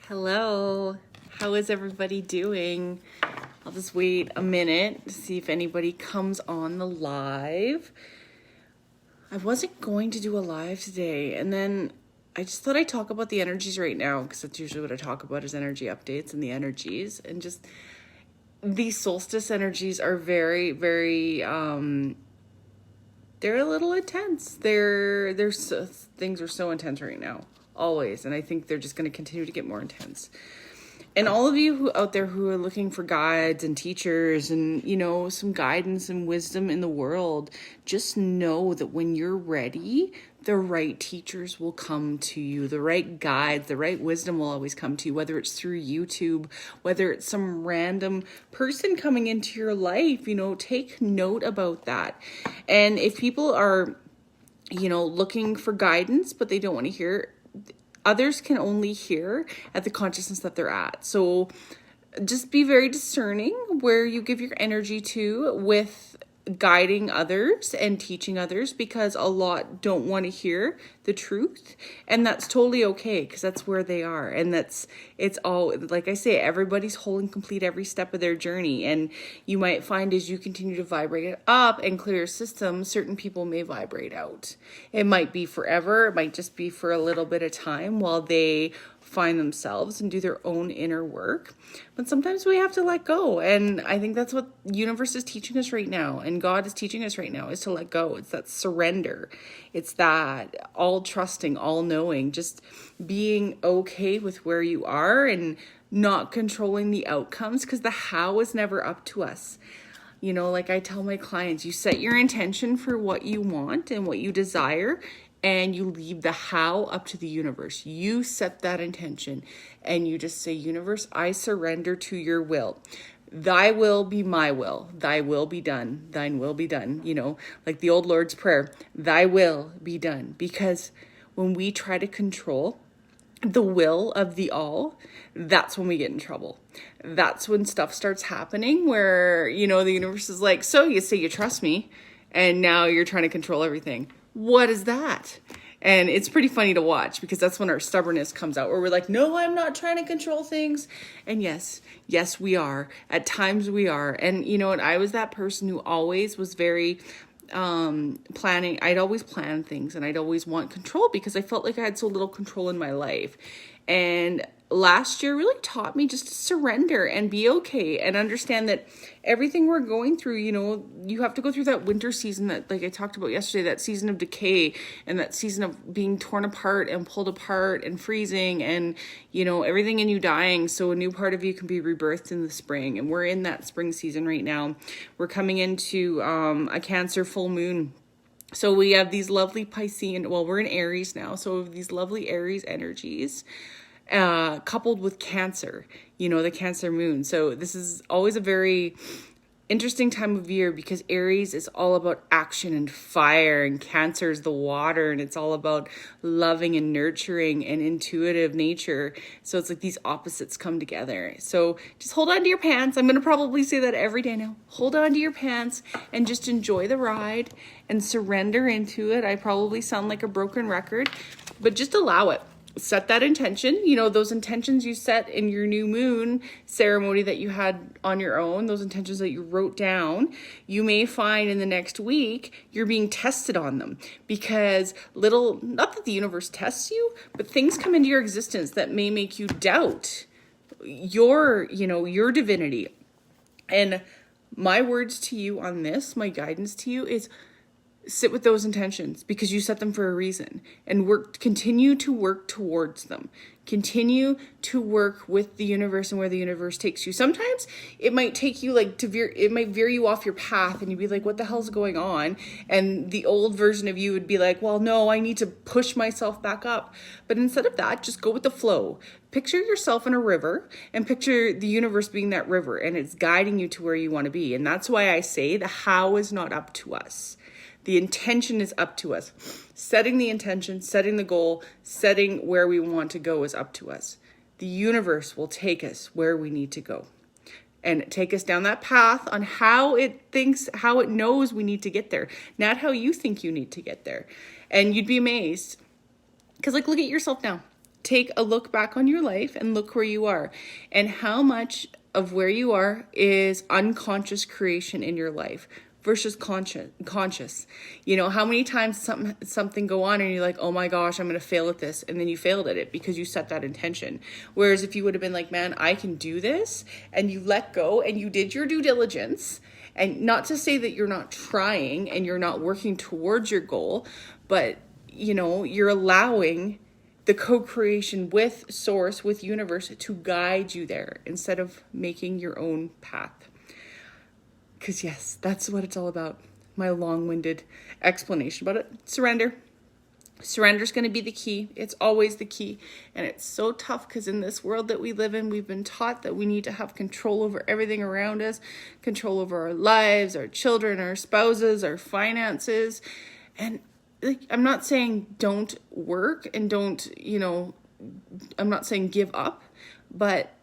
Hello, how is everybody doing? I'll just wait a minute to see if anybody comes on the live. I wasn't going to do a live today, and then I just thought I'd talk about the energies right now, because that's usually what I talk about is energy updates and the energies. And just these solstice energies are very, very, they're a little intense. Things are so intense right now, always. And I think they're just going to continue to get more intense. And all of you out there who are looking for guides and teachers and, some guidance and wisdom in the world, just know that when you're ready, the right teachers will come to you. The right guides, the right wisdom will always come to you, whether it's through YouTube, whether it's some random person coming into your life, take note about that. And if people are, looking for guidance, but they don't want to hear, others can only hear at the consciousness that they're at. So just be very discerning where you give your energy to with guiding others and teaching others, because a lot don't want to hear the truth, and that's totally okay, because that's where they are. And it's all, like I say, everybody's whole and complete every step of their journey. And you might find as you continue to vibrate it up and clear your system, certain people may vibrate out. It might be forever, it might just be for a little bit of time while they find themselves and do their own inner work. But sometimes we have to let go. And I think that's what the universe is teaching us right now. And God is teaching us right now, is to let go. It's that surrender. It's that all trusting, all knowing, just being okay with where you are and not controlling the outcomes, because the how is never up to us. Like I tell my clients, you set your intention for what you want and what you desire, and you leave the how up to the universe. You set that intention and you just say, universe, I surrender to your will. Thy will be my will. Thy will be done. Thine will be done. Like the old Lord's Prayer, thy will be done. Because when we try to control the will of the all, that's when we get in trouble. That's when stuff starts happening where, the universe is like, so you say you trust me, and now you're trying to control everything. What is that? And it's pretty funny to watch, because that's when our stubbornness comes out, where we're like, no, I'm not trying to control things. And yes, we are. At times we are. And I was that person who always was very planning. I'd always plan things, and I'd always want control, because I felt like I had so little control in my life. And last year really taught me just to surrender and be okay, and understand that everything we're going through, you have to go through that winter season that, like I talked about yesterday, that season of decay and that season of being torn apart and pulled apart and freezing and, everything in you dying, so a new part of you can be rebirthed in the spring. And we're in that spring season right now. We're coming into a Cancer full moon. So we have these lovely Piscean, we're in Aries now, so these lovely Aries energies coupled with Cancer, the Cancer moon. So this is always a very interesting time of year, because Aries is all about action and fire, and Cancer is the water, and it's all about loving and nurturing and intuitive nature. So it's like these opposites come together. So just hold on to your pants. I'm going to probably say that every day now. Hold on to your pants and just enjoy the ride and surrender into it. I probably sound like a broken record, but just allow it. Set that intention, those intentions you set in your new moon ceremony that you had on your own, those intentions that you wrote down. You may find in the next week you're being tested on them, because not that the universe tests you, but things come into your existence that may make you doubt your divinity. And my words to you on this, my guidance to you is, sit with those intentions, because you set them for a reason, and continue to work towards them. Continue to work with the universe and where the universe takes you. Sometimes it might take you it might veer you off your path, and you'd be like, what the hell's going on? And the old version of you would be like, well, no, I need to push myself back up. But instead of that, just go with the flow. Picture yourself in a river, and picture the universe being that river, and it's guiding you to where you want to be. And that's why I say the how is not up to us. The intention is up to us. Setting the intention, setting the goal, setting where we want to go is up to us. The universe will take us where we need to go and take us down that path on how it knows we need to get there, not how you think you need to get there. And you'd be amazed, because look at yourself now. take a look back on your life and look where you are, and how much of where you are is unconscious creation in your life versus conscious. You know, how many times something go on and you're like, oh my gosh, I'm going to fail at this. And then you failed at it because you set that intention. Whereas if you would have been like, man, I can do this, and you let go and you did your due diligence, and not to say that you're not trying and you're not working towards your goal, but you know, you're allowing the co-creation with source, with universe, to guide you there instead of making your own path. Because yes, that's what it's all about. My long-winded explanation about it. Surrender. Surrender is going to be the key. It's always the key. And it's so tough because in this world that we live in, we've been taught that we need to have control over everything around us, control over our lives, our children, our spouses, our finances. And like, I'm not saying don't work and don't, you know, I'm not saying give up, but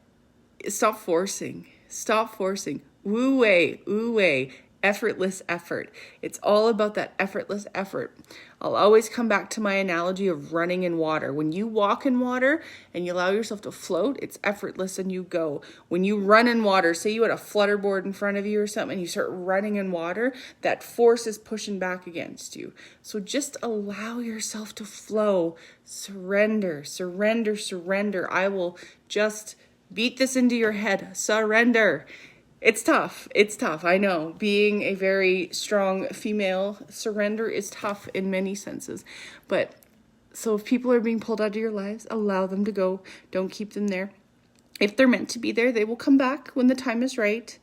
stop forcing. Stop forcing. Woo way, effortless effort. It's all about that effortless effort. I'll always come back to my analogy of running in water. When you walk in water and you allow yourself to float, it's effortless and you go. When you run in water, say you had a flutterboard in front of you or something, and you start running in water, that force is pushing back against you. So just allow yourself to flow. Surrender. I will just beat this into your head. Surrender. It's tough. I know. Being a very strong female, surrender is tough in many senses. But so if people are being pulled out of your lives, allow them to go. Don't keep them there. If they're meant to be there, they will come back when the time is right.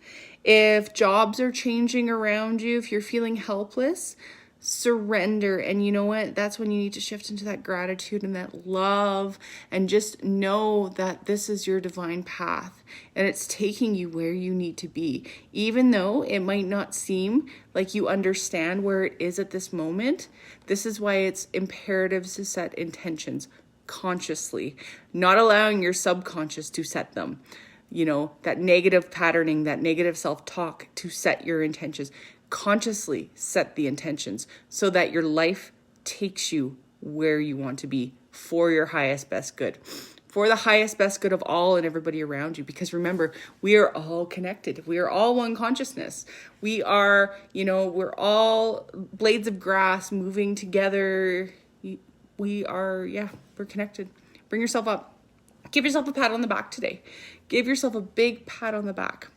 If jobs are changing around you, if you're feeling helpless, surrender. And you know what? That's when you need to shift into that gratitude and that love, and just know that this is your divine path and it's taking you where you need to be. Even though it might not seem like you understand where it is at this moment, this is why it's imperative to set intentions consciously, not allowing your subconscious to set them. You know, that negative patterning, that negative self-talk to set your intentions. Consciously set the intentions so that your life takes you where you want to be for your highest, best good, for the highest, best good of all and everybody around you. Because remember, we are all connected. We are all one consciousness. We are, you know, we're all blades of grass moving together. We are, we're connected. Bring yourself up. Give yourself a pat on the back today. Give yourself a big pat on the back.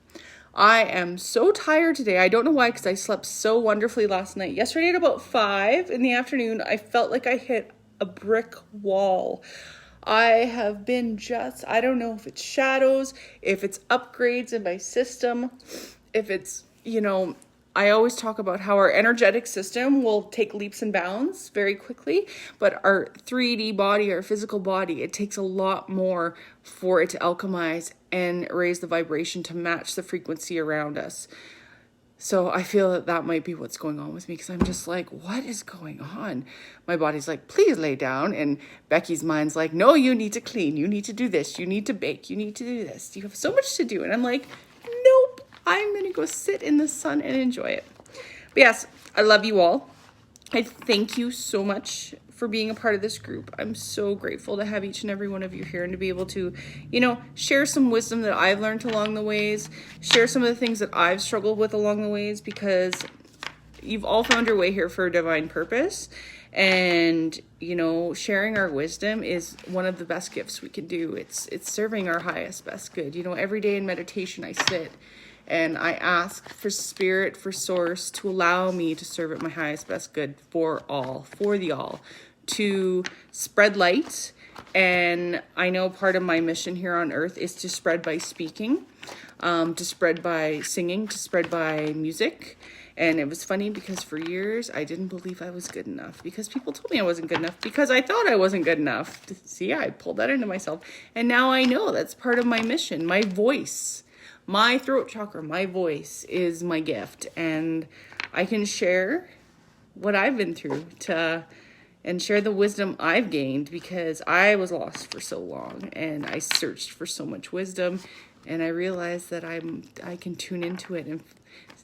I am so tired today. I don't know why, because I slept so wonderfully last night. Yesterday at about 5 in the afternoon, I felt like I hit a brick wall. I have been I don't know if it's shadows, if it's upgrades in my system, if it's, you know, I always talk about how our energetic system will take leaps and bounds very quickly, but our 3D body, our physical body, it takes a lot more for it to alchemize and raise the vibration to match the frequency around us. So I feel that might be what's going on with me, because I'm just like, what is going on? My body's like, please lay down. And Becky's mind's like, no, you need to clean. You need to do this. You need to bake. You need to do this. You have so much to do. And I'm like, nope. I'm going to go sit in the sun and enjoy it. But yes, I love you all. I thank you so much for being a part of this group. I'm so grateful to have each and every one of you here, and to be able to, you know, share some wisdom that I've learned along the ways, share some of the things that I've struggled with along the ways, because you've all found your way here for a divine purpose. And, you know, sharing our wisdom is one of the best gifts we can do. It's serving our highest, best good. You know, every day in meditation, I sit and I ask for spirit, for source, to allow me to serve at my highest, best good for the all, to spread light. And I know part of my mission here on earth is to spread by speaking, to spread by singing, to spread by music. And it was funny because for years I didn't believe I was good enough, because people told me I wasn't good enough, because I thought I wasn't good enough. See, I pulled that into myself. And now I know that's part of my mission. My voice, my throat chakra, my voice is my gift. And I can share what I've been through and share the wisdom I've gained, because I was lost for so long and I searched for so much wisdom, and I realized that I can tune into it and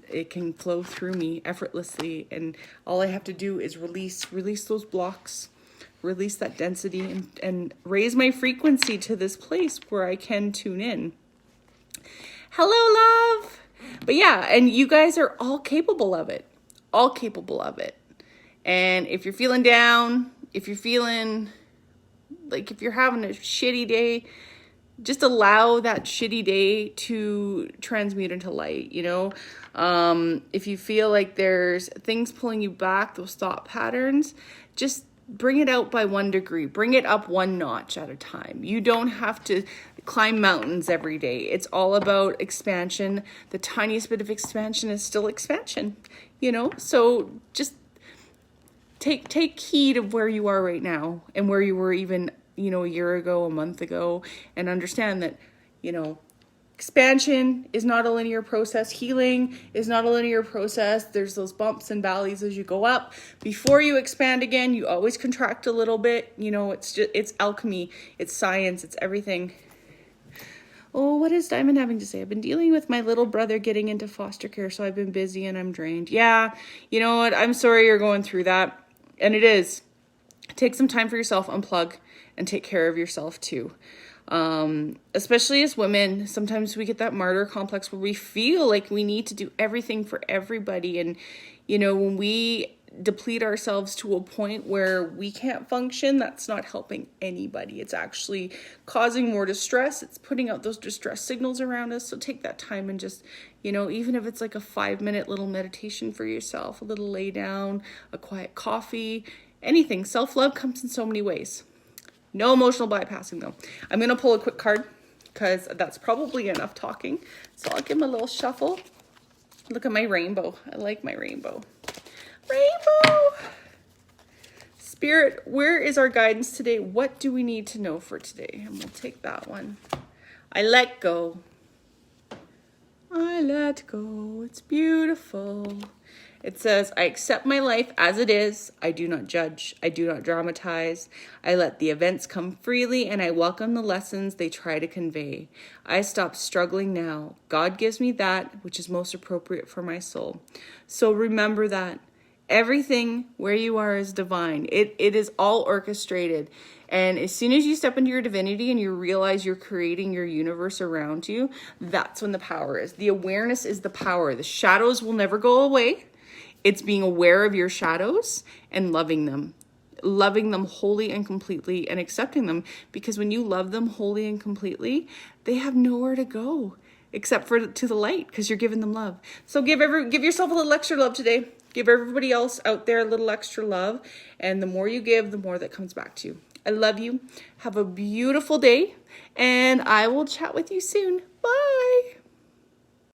it can flow through me effortlessly. And all I have to do is release those blocks, release that density and raise my frequency to this place where I can tune in. Hello, love. But yeah, and you guys are all capable of it. All capable of it. And if you're feeling down, if you're feeling like if you're having a shitty day, just allow that shitty day to transmute into light, you know? If you feel like there's things pulling you back, those thought patterns, just bring it out by 1 degree. Bring it up 1 notch at a time. You don't have to climb mountains every day. It's all about expansion. The tiniest bit of expansion is still expansion, you know? So just take heed of where you are right now and where you were even, you know, a year ago, a month ago, and understand that, you know, expansion is not a linear process. Healing is not a linear process. There's those bumps and valleys as you go up. Before you expand again, you always contract a little bit. You know, it's alchemy, it's science, it's everything. Oh, what is Diamond having to say? I've been dealing with my little brother getting into foster care, so I've been busy and I'm drained. Yeah, you know what? I'm sorry you're going through that. And it is. Take some time for yourself, unplug, and take care of yourself too. Especially as women, sometimes we get that martyr complex where we feel like we need to do everything for everybody. And, you know, when we deplete ourselves to a point where we can't function, that's not helping anybody. It's actually causing more distress. It's putting out those distress signals around us. So take that time and just, you know, even if it's like a 5-minute little meditation for yourself, a little lay down, a quiet coffee, anything. Self-love comes in so many ways. No emotional bypassing though. I'm going to pull a quick card because that's probably enough talking. So I'll give him a little shuffle. Look at my rainbow. I like my rainbow. Rainbow! Spirit, where is our guidance today? What do we need to know for today? And we'll take that one. I let go. I let go. It's beautiful. It says, I accept my life as it is. I do not judge. I do not dramatize. I let the events come freely and I welcome the lessons they try to convey. I stop struggling now. God gives me that which is most appropriate for my soul. So remember that. Everything where you are is divine. It is all orchestrated. And as soon as you step into your divinity and you realize you're creating your universe around you, that's when the power is. The awareness is the power. The shadows will never go away. It's being aware of your shadows and loving them wholly and completely and accepting them. Because when you love them wholly and completely, they have nowhere to go except for to the light because you're giving them love. So give yourself a little extra love today. Give everybody else out there a little extra love. And the more you give, the more that comes back to you. I love you. Have a beautiful day. And I will chat with you soon. Bye.